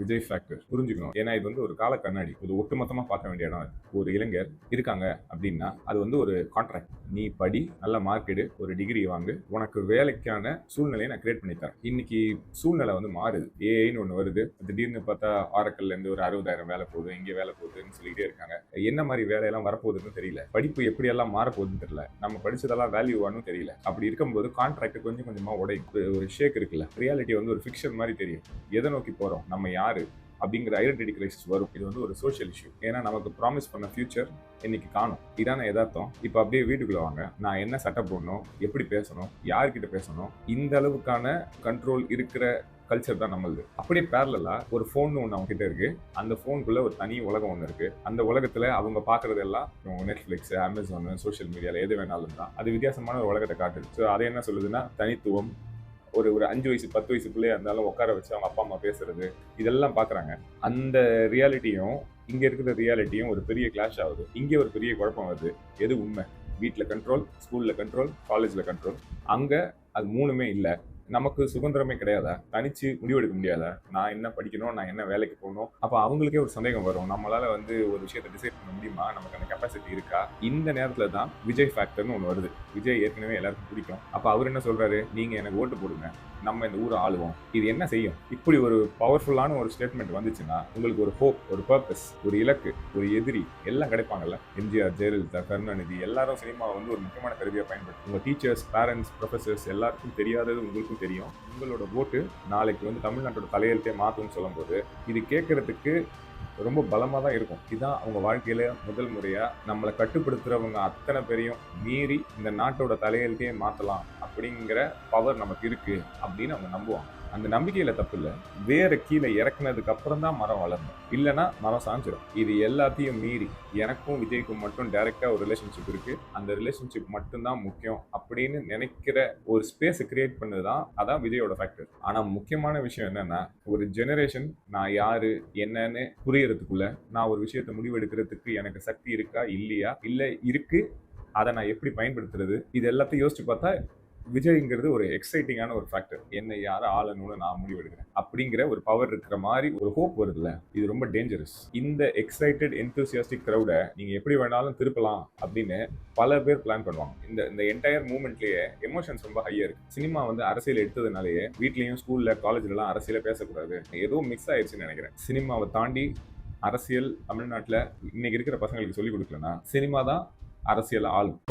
Vijay factor புரிஞ்சுக்கணும். ஏன்னா இது வந்து ஒரு கால கண்ணாடி. இது ஒட்டுமொத்தமா பார்க்க வேண்டிய இடம். ஒரு இளைஞர் இருக்காங்க அப்படின்னா அது வந்து ஒரு கான்ட்ராக்ட். நீ படி, நல்ல மார்க் எடு, ஒரு டிகிரி வாங்கு, உனக்கு வேலைக்கான சூழ்நிலையை நான் கிரியேட் பண்ணி தரேன். இன்னைக்கு சூழ்நிலை வந்து மாறுது. ஏஐன்னு ஒன்று வருது. திடீர்னு பார்த்தா ஆரக்கல்ல இருந்து ஒரு 60,000 வேலை போகுது, இங்கே வேலை போகுதுன்னு சொல்லிட்டே இருக்காங்க. என்ன மாதிரி வேலையெல்லாம் வரப்போகுதுன்னு தெரியல. படிப்பு எப்படியெல்லாம் மாறப்போகுதுன்னு தெரியல. நம்ம படிச்சதெல்லாம் வேல்யூவானு தெரியல. அப்படி இருக்கும்போது கான்ட்ராக்ட் கொஞ்சம் கொஞ்சமா உடையும். ஒரு ஷேக் இருக்குல்ல, ரியாலிட்டி வந்து ஒரு ஃபிக்ஷன் மாதிரி தெரியும். எதை நோக்கி போறோம், நம்ம யாரு அப்படிங்கிற ஐடென்டிட்டி கிரைசிஸ் வரும். இது வந்து ஒரு சோஷியல் இஷ்யூ. ஏன்னா நமக்கு ப்ராமிஸ் பண்ண ஃபியூச்சர் இன்னைக்கு காணும். இதான எதார்த்தம். இப்போ அப்படியே வீட்டுக்குள்ள வாங்க, நான் என்ன சட்டை போடணும், எப்படி பேசணும், யார்கிட்ட பேசணும், இந்த அளவுக்கான கண்ட்ரோல் இருக்கிற கல்ச்சர் தான் நம்மளுது. அப்படியே பேரலா ஒரு ஃபோன் ஒன்று அவங்க கிட்ட இருக்கு. அந்த ஃபோனுக்குள்ள ஒரு தனி உலகம் ஒன்று இருக்கு. அந்த உலகத்துல அவங்க பாக்குறது எல்லாம் நெட்ஃபிளிக்ஸ், அமேசான், சோஷியல் மீடியால எது வேணாலும் தான். அது வித்தியாசமான ஒரு உலகத்தை காட்டுது. ஸோ அதை என்ன சொல்லுதுன்னா தனித்துவம். ஒரு ஒரு 5 வயசு 10 வயசு பிள்ளையா இருந்தாலும் உட்கார வச்சு அவங்க அப்பா அம்மா பேசுறது இதெல்லாம் பாக்குறாங்க. அந்த ரியாலிட்டியும் இங்க இருக்கிற ரியாலிட்டியும் ஒரு பெரிய கிளாஷ் ஆகுது. இங்கே ஒரு பெரிய குழப்பம் வருது. எது உண்மை? வீட்டுல கண்ட்ரோல், ஸ்கூல்ல கண்ட்ரோல், காலேஜ்ல கண்ட்ரோல். அங்க அது மூணுமே இல்லை. நமக்கு சுதந்திரமே கிடையாதா? தனிச்சு முடிவெடுக்க முடியாதா? நான் என்ன படிக்கணும், நான் என்ன வேலைக்கு போகணும்? அப்ப அவங்களுக்கே ஒரு சந்தேகம் வரும். நம்மளால வந்து ஒரு விஷயத்தை டிசைட் பண்ண முடியுமா? நமக்கு அந்த கெப்பாசிட்டி இருக்கா? இந்த நேரத்துல தான் விஜய் ஃபேக்டர்னு ஒன்று வருது. விஜய் ஏற்கனவே எல்லாருக்கும் பிடிக்கும். அப்ப அவர் என்ன சொல்றாரு? நீங்க எனக்கு ஓட்டு போடுங்க, நம்ம இந்த ஊரை ஆளுவோம். இது என்ன செய்யும்? இப்படி ஒரு பவர்ஃபுல்லான ஒரு ஸ்டேட்மெண்ட் வந்துச்சுன்னா உங்களுக்கு ஒரு ஹோப், ஒரு பர்பஸ், ஒரு இலக்கு, ஒரு எதிரி எல்லாம் கிடைப்பாங்கல்ல. எம்ஜிஆர், ஜெயலலிதா, கருணாநிதி எல்லாரும் சினிமாவை வந்து ஒரு முக்கியமான கருவியா பயன்படுத்தும். உங்க டீச்சர்ஸ், பேரண்ட்ஸ், ப்ரொஃபசர்ஸ் எல்லாருக்கும் தெரியாதது உங்களுக்கும் தெரியும். உங்களோட ஓட்டு நாளைக்கு வந்து தமிழ்நாட்டோட தலையெழுத்தே மாற்றும்னு சொல்லும்போது இது கேட்கறதுக்கு ரொம்ப பலமாக தான் இருக்கும். இதுதான் அவங்க வாழ்க்கையில முதல் முறையா நம்மளை கட்டுப்படுத்துறவங்க அத்தனை பேரையும் மீறி இந்த நாட்டோட தலையெழுத்தையே மாற்றலாம் அப்படிங்கிற பவர் நமக்கு இருக்கு அப்படின்னு அவங்க நம்புவாங்க. அந்த நம்பிக்கையில தப்பு இல்லை. வேற கீழே இறக்குனதுக்கு அப்புறம் தான் மரம் வளரணும், இல்லைன்னா மரம் சாஞ்சிடும். இது எல்லாத்தையும் மீறி எனக்கும் விஜய்க்கும் மட்டும் டைரக்டா ஒரு ரிலேஷன்ஷிப் இருக்கு, அந்த ரிலேஷன்ஷிப் மட்டும்தான் முக்கியம் அப்படின்னு நினைக்கிற ஒரு ஸ்பேஸ் கிரியேட் பண்ணுதான் அதான் விஜயோட ஃபேக்டர். ஆனா முக்கியமான விஷயம் என்னன்னா, ஒரு ஜெனரேஷன் நான் யாரு என்னன்னு புரியறதுக்குள்ள நான் ஒரு விஷயத்தை முடிவெடுக்கிறதுக்கு எனக்கு சக்தி இருக்கா இல்லையா, இல்ல இருக்கு, அதை நான் எப்படி பயன்படுத்துறது, இது எல்லாத்தையும் யோசிச்சு பார்த்தா விஜய்ங்கிறது ஒரு எக்ஸைட்டிங்கான ஒரு ஃபேக்டர். என்னை யாரை ஆளணும்னு நான் முடிவெடுக்கிறேன் அப்படிங்கிற ஒரு பவர் இருக்கிற மாதிரி ஒரு ஹோப் வருதுல்ல, இது ரொம்ப டேஞ்சரஸ். இந்த எக்ஸைட்டட் என்தூசியாஸ்டிக் க்ரௌடை நீங்க எப்படி வேணாலும் திருப்பலாம் அப்படின்னு பல பேர் பிளான் பண்ணுவாங்க. இந்த இந்த என்டையர் மூவ்மெண்ட்லயே எமோஷன்ஸ் ரொம்ப ஹையா இருக்கு. சினிமா வந்து அரசியல் எடுத்ததுனாலேயே வீட்லயும் ஸ்கூல்ல காலேஜ்லாம் அரசியல பேசக்கூடாது, ஏதோ மிக்ஸ் ஆயிடுச்சுன்னு நினைக்கிறேன். சினிமாவை தாண்டி அரசியல் தமிழ்நாட்டில் இன்னைக்கு இருக்கிற பசங்களுக்கு சொல்லிக் கொடுக்கலன்னா சினிமா தான் அரசியல் ஆளும்.